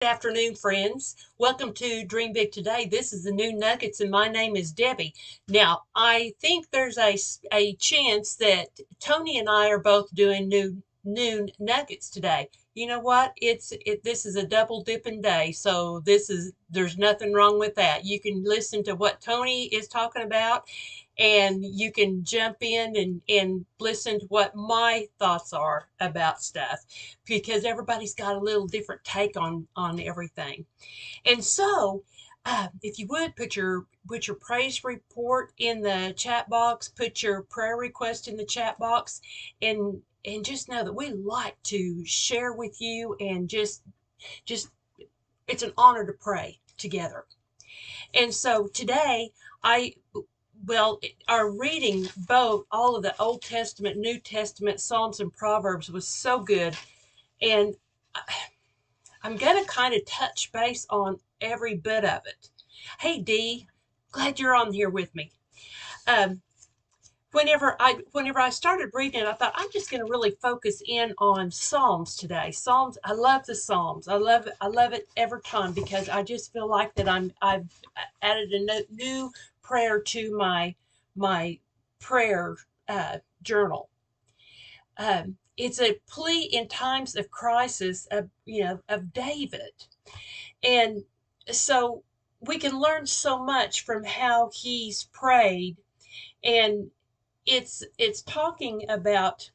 Good afternoon, friends. Welcome to Dream Big Today. This is the Noon Nuggets, and my name is Debbie. Now, I think there's a chance that Tony and I are both doing Noon Nuggets today. You know what? This is a double dipping day, so there's nothing wrong with that. You can listen to what Tony is talking about, and you can jump in and listen to what my thoughts are about stuff because everybody's got a little different take on everything. And so, if you would put your praise report in the chat box, put your prayer request in the chat box, and just know that we like to share with you and just it's an honor to pray together. And so today I well, our reading both all of the Old Testament, New Testament, Psalms, and Proverbs was so good. And I'm going to kind of touch base on every bit of it. Hey, Dee, glad you're on here with me. Um, whenever I started reading it, I thought I'm just going to really focus in on Psalms today. Psalms, I love the Psalms. I love it every time because I just feel like that I've added a new prayer to my prayer journal. It's a plea in times of crisis of David. And so we can learn so much from how he's prayed, and it's talking about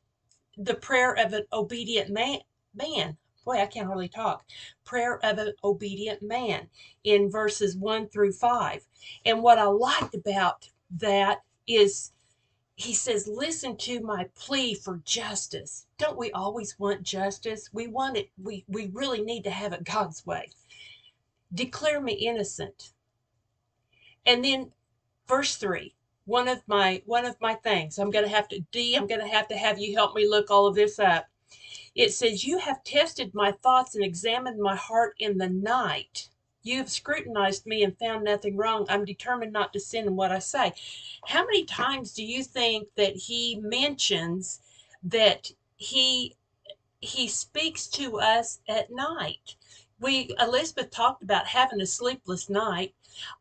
the prayer of an obedient man. Boy, I can't hardly talk. Prayer of an obedient man in verses 1 through 5. And what I liked about that is he says, listen to my plea for justice. Don't we always want justice? We want it. We really need to have it God's way. Declare me innocent. And then verse 3, one of my things. I'm going to have you help me look all of this up. It says, you have tested my thoughts and examined my heart in the night. You have scrutinized me and found nothing wrong. I'm determined not to sin in what I say. How many times do you think that he mentions that he speaks to us at night? Elizabeth talked about having a sleepless night.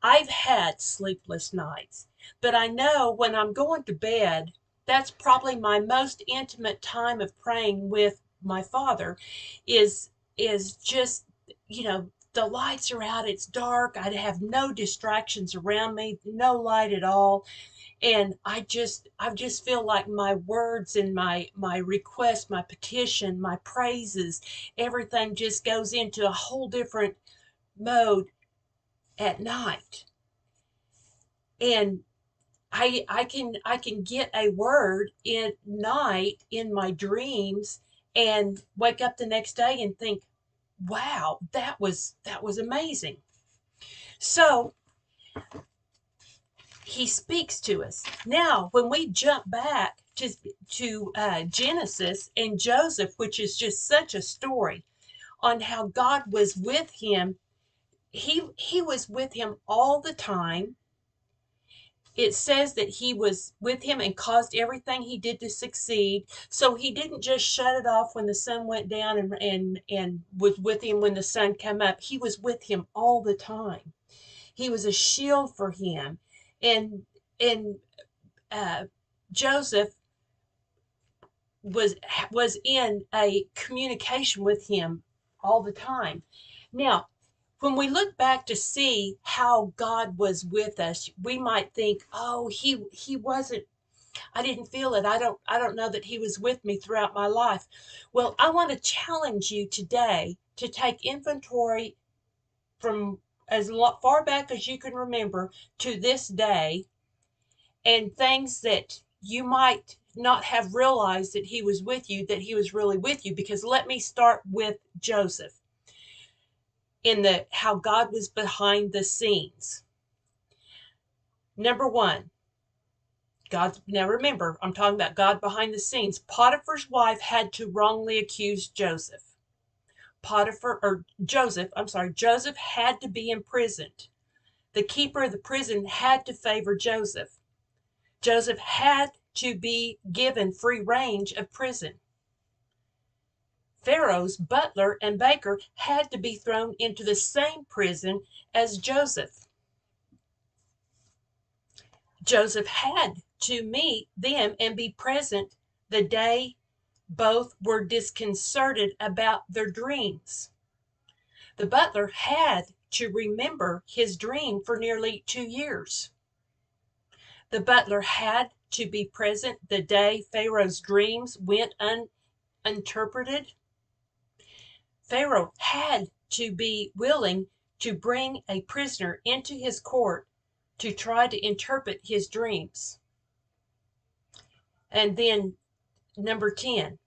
I've had sleepless nights, but I know when I'm going to bed, that's probably my most intimate time of praying with my father is just, the lights are out, it's dark, I have no distractions around me, no light at all, and I just feel like my words and my request, my petition, my praises, everything just goes into a whole different mode at night. And I can get a word in night in my dreams and wake up the next day and think, wow, that was amazing. So he speaks to us. Now, when we jump back to Genesis and Joseph, which is just such a story on how God was with him, he was with him all the time. It says that he was with him and caused everything he did to succeed. So he didn't just shut it off when the sun went down and was with him when the sun came up. He was with him all the time. He was a shield for him. And uh, Joseph was was in a communication with him all the time. Now, when we look back to see how God was with us, we might think, "Oh, he wasn't. I didn't feel it. I don't know that he was with me throughout my life." Well, I want to challenge you today to take inventory from as far back as you can remember to this day, and things that you might not have realized that he was with you, that he was really with you. Because let me start with Joseph in the how God was behind the scenes. Number one, God, now remember, I'm talking about God behind the scenes. Potiphar's wife had to wrongly accuse Joseph. Joseph had to be imprisoned. The keeper of the prison had to favor Joseph. Joseph had to be given free range of prison. Pharaoh's butler and baker had to be thrown into the same prison as Joseph. Joseph had to meet them and be present the day both were disconcerted about their dreams. The butler had to remember his dream for nearly 2 years. The butler had to be present the day Pharaoh's dreams went uninterpreted. Pharaoh had to be willing to bring a prisoner into his court to try to interpret his dreams. And then number 10,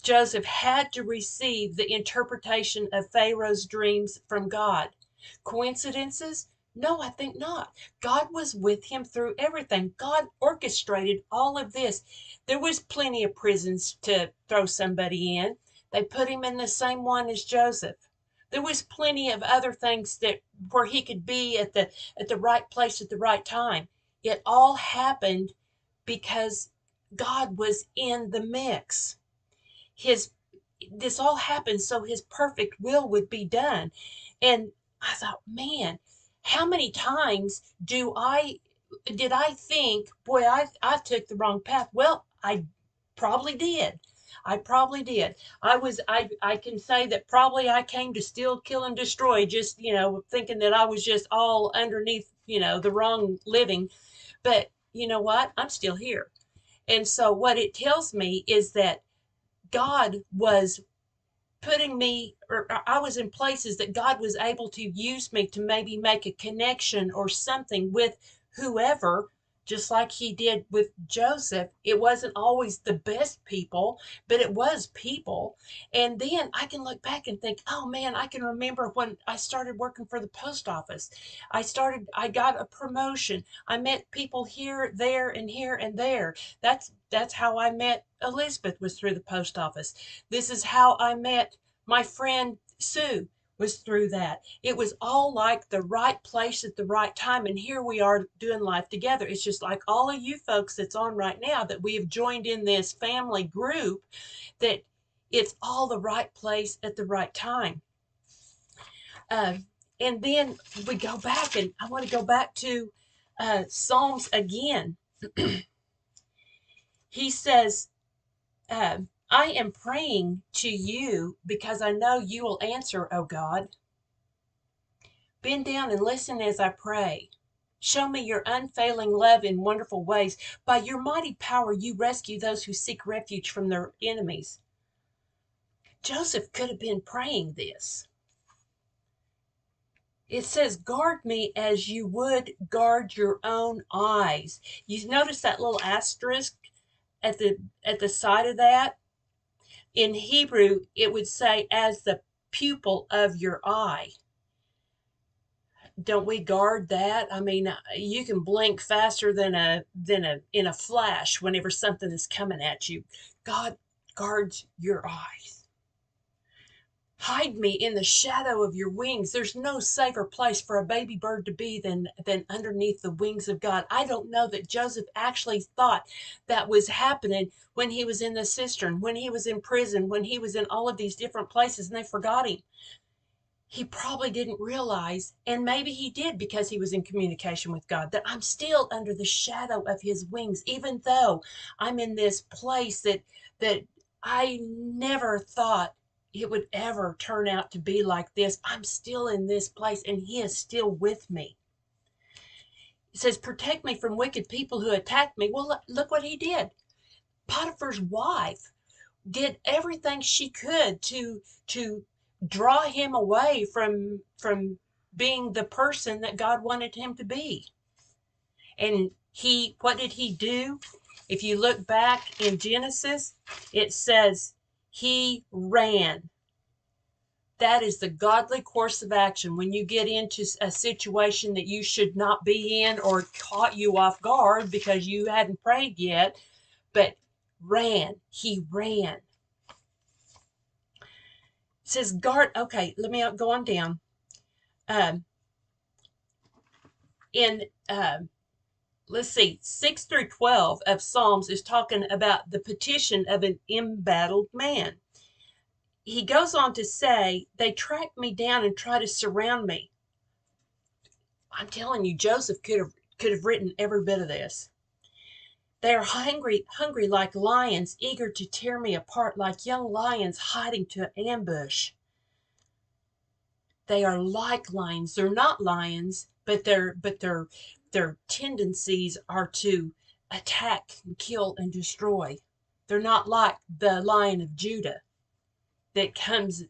Joseph had to receive the interpretation of Pharaoh's dreams from God. Coincidences? No, I think not. God was with him through everything. God orchestrated all of this. There was plenty of prisons to throw somebody in. They put him in the same one as Joseph. There was plenty of other things that where he could be at the right place at the right time. It all happened because God was in the mix. This all happened so his perfect will would be done. And I thought, man, how many times did I think, boy, I took the wrong path? Well, I probably did. I probably did. I can say that probably I came to steal, kill, and destroy, just, thinking that I was just all underneath, the wrong living. But you know what? I'm still here. And so what it tells me is that God was putting me, or I was in places that God was able to use me to maybe make a connection or something with whoever, just like he did with Joseph. It wasn't always the best people, but it was people. And then I can look back and think, oh man, I can remember when I started working for the post office. I got a promotion. I met people here, there, and here and there. That's how I met Elizabeth, was through the post office. This is how I met my friend Sue, was through that. It was all like the right place at the right time. And here we are doing life together. It's just like all of you folks that's on right now that we have joined in this family group, that it's all the right place at the right time. And then we go back, and I want to go back to Psalms again. He says, I am praying to you because I know you will answer, O God. Bend down and listen as I pray. Show me your unfailing love in wonderful ways. By your mighty power, you rescue those who seek refuge from their enemies. Joseph could have been praying this. It says, guard me as you would guard your own eyes. You notice that little asterisk at the side of that? In Hebrew, it would say, as the pupil of your eye. Don't we guard that? I mean, you can blink faster than in a flash whenever something is coming at you. God guards your eyes. Hide me in the shadow of your wings. There's no safer place for a baby bird to be than underneath the wings of God. I don't know that Joseph actually thought that was happening when he was in the cistern, when he was in prison, when he was in all of these different places, and they forgot him. He probably didn't realize, and maybe he did because he was in communication with God, that I'm still under the shadow of his wings, even though I'm in this place that I never thought it would ever turn out to be like this. I'm still in this place, and he is still with me. It says, protect me from wicked people who attack me. Well, look what he did. Potiphar's wife did everything she could to draw him away from being the person that God wanted him to be. And what did he do? If you look back in Genesis, it says he ran. That is the godly course of action. When you get into a situation that you should not be in, or caught you off guard because you hadn't prayed yet, but he ran. It says guard. Okay, let me go on down. Let's see, 6 through 12 of Psalms is talking about the petition of an embattled man. he goes on to say, they track me down and try to surround me. I'm telling you, Joseph could have written every bit of this. They are hungry like lions, eager to tear me apart, like young lions hiding to ambush. They are like lions. They're not lions, but their tendencies are to attack, kill, and destroy. They're not like the Lion of Judah that comes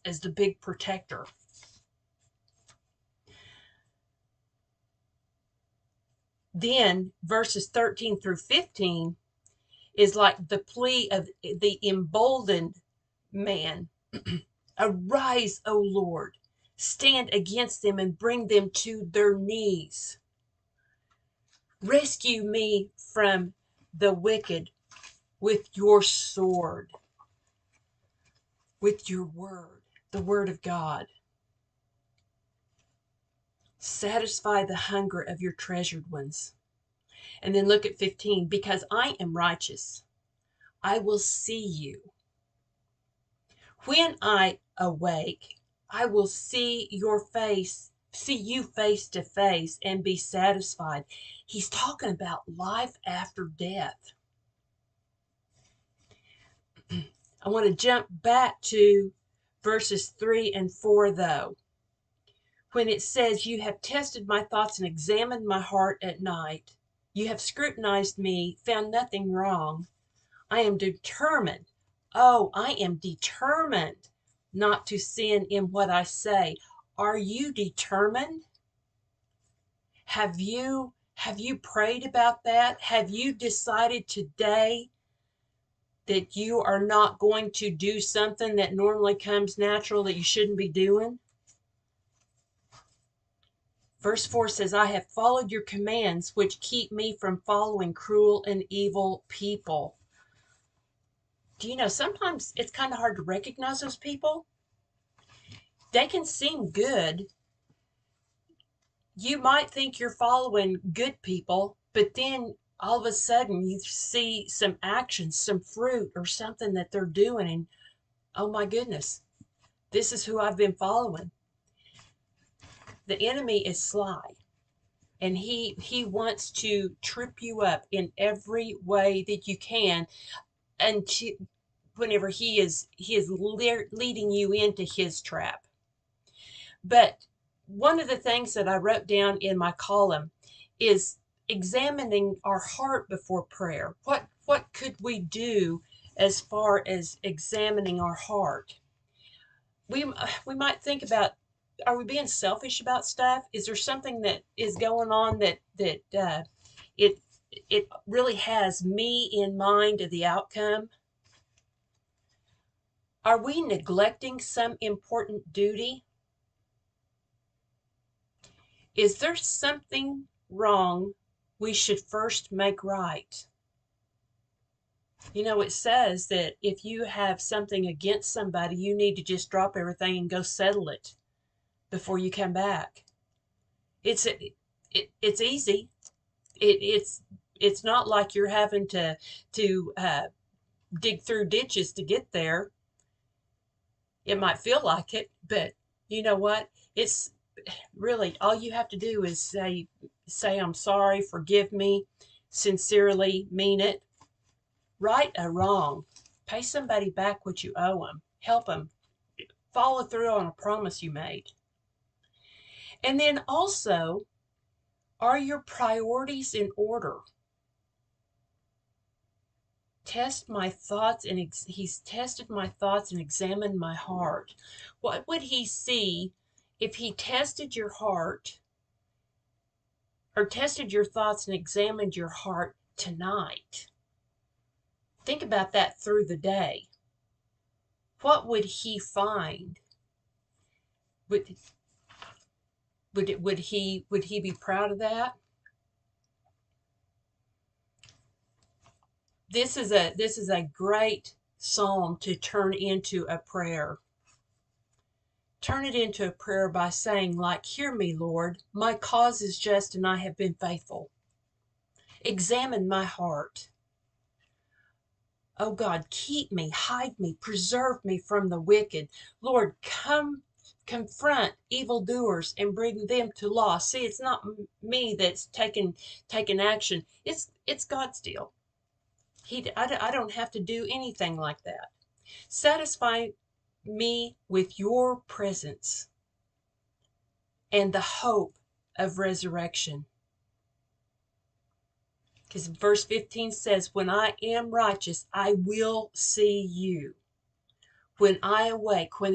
as the big protector. Then verses 13 through 15 is like the plea of the emboldened man. Arise, O Lord, stand against them and bring them to their knees. Rescue me from the wicked with your sword, with your word, the word of God. Satisfy the hunger of your treasured ones. And then look at 15. Because I am righteous, I will see you. When I awake, I will see you face to face and be satisfied. He's talking about life after death. I want to jump back to verses 3 and 4, though, when it says, you have tested my thoughts and examined my heart at night. You have scrutinized me, found nothing wrong. I am determined not to sin in what I say. Are you determined? Have you prayed about that? Have you decided today that you are not going to do something that normally comes natural that you shouldn't be doing? Verse 4 says, I have followed your commands, which keep me from following cruel and evil people. Do you know, sometimes it's kind of hard to recognize those people. They can seem good. You might think you're following good people, but then all of a sudden you see some action, some fruit, or something that they're doing, and oh my goodness, this is who I've been following. The enemy is sly, and he wants to trip you up in every way that you can, and whenever he is leading you into his trap. But one of the things that I wrote down in my column is examining our heart before prayer. What could we do as far as examining our heart? We might think about, are we being selfish about stuff? Is there something that is going on that it really has me in mind of the outcome? Are we neglecting some important duty? Is there something wrong we should first make right? You know, it says that if you have something against somebody, you need to just drop everything and go settle it before you come back. It's easy. It's not like you're having to dig through ditches to get there. It might feel like it, but you know what? It's really all you have to do is say I'm sorry, forgive me, sincerely mean it. Right or wrong, pay somebody back what you owe them, help them, follow through on a promise you made. And then also, are your priorities in order? Test my thoughts, and he's tested my thoughts and examined my heart. What would he see if he tested your heart, or tested your thoughts and examined your heart tonight? Think about that through the day. What would he find? Would he be proud of that? This is a great psalm to turn into a prayer. Turn it into a prayer by saying, like, hear me, Lord, my cause is just and I have been faithful. Examine my heart. Oh God, keep me, hide me, preserve me from the wicked. Lord, come confront evildoers and bring them to law. See, it's not me that's taking action. It's God's deal. I don't have to do anything like that. Satisfy me with your presence and the hope of resurrection. Because verse 15 says, when I am righteous, I will see you. When I awake, when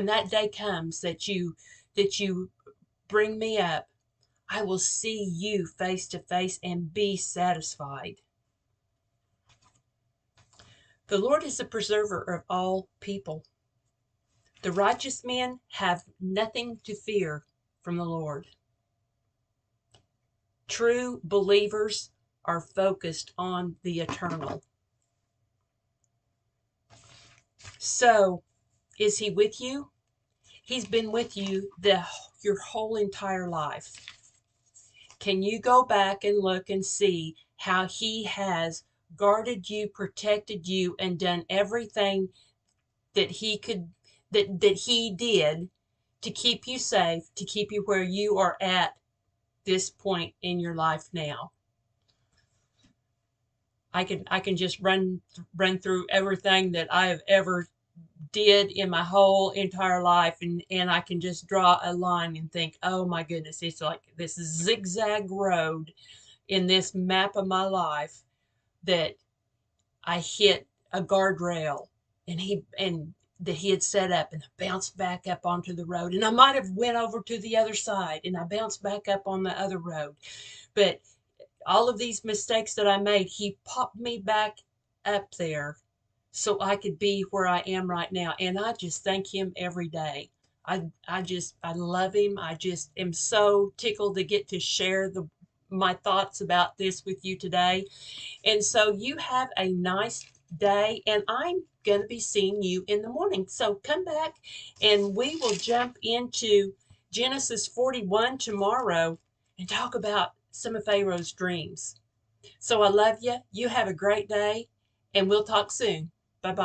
that day comes that you bring me up, I will see you face to face and be satisfied. The Lord is the preserver of all people. The righteous men have nothing to fear from the Lord. True believers are focused on the eternal. So, is he with you? He's been with you your whole entire life. Can you go back and look and see how he has guarded you, protected you, and done everything that he could that he did to keep you safe, to keep you where you are at this point in your life now? I can just run through everything that I have ever did in my whole entire life, and I can just draw a line and think, oh my goodness, it's like this zigzag road in this map of my life that I hit a guardrail and that he had set up, and I bounced back up onto the road, and I might have went over to the other side and I bounced back up on the other road. But all of these mistakes that I made, he popped me back up there so I could be where I am right now. And I just thank him every day. I love him. I just am so tickled to get to share my thoughts about this with you today. And so you have a nice day, and I'm going to be seeing you in the morning. So come back and we will jump into Genesis 41 tomorrow and talk about some of Pharaoh's dreams. So I love you. You have a great day, and we'll talk soon. Bye bye.